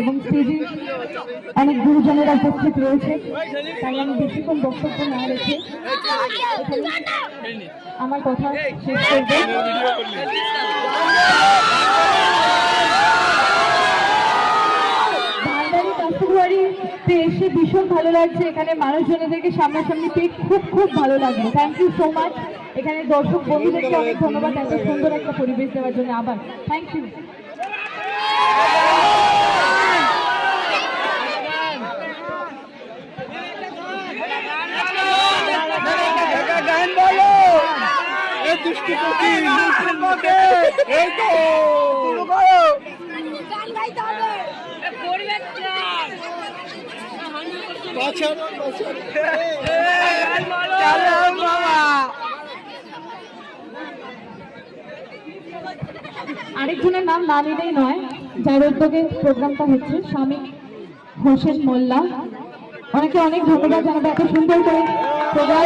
এবং স্টেজে অনেক গুরুজনেরা উপস্থিত রয়েছে, তাই আমি বেশিক্ষণ বক্তব্য না রেখে আমার কথা শেষ করব। ভান্ডারি কাস্টমারিতে এসে ভীষণ ভালো লাগছে, এখানে মানুষজনেদেরকে সামনাসামনি পেয়ে খুব ভালো লাগলো। Thank you so much. এখানে দর্শক বন্ধুদেরকে অনেক ধন্যবাদ এত সুন্দর একটা পরিবেশ দেওয়ার জন্য। আবার থ্যাংক ইউ। আরেকজনের নাম না নিলেই নয়, যার উদ্যোগে প্রোগ্রামটা হচ্ছে, শামীম হোসেন মোল্লা। অনেকে অনেক ধন্যবাদ জানাবো এত সুন্দর করে প্রোগ্রাম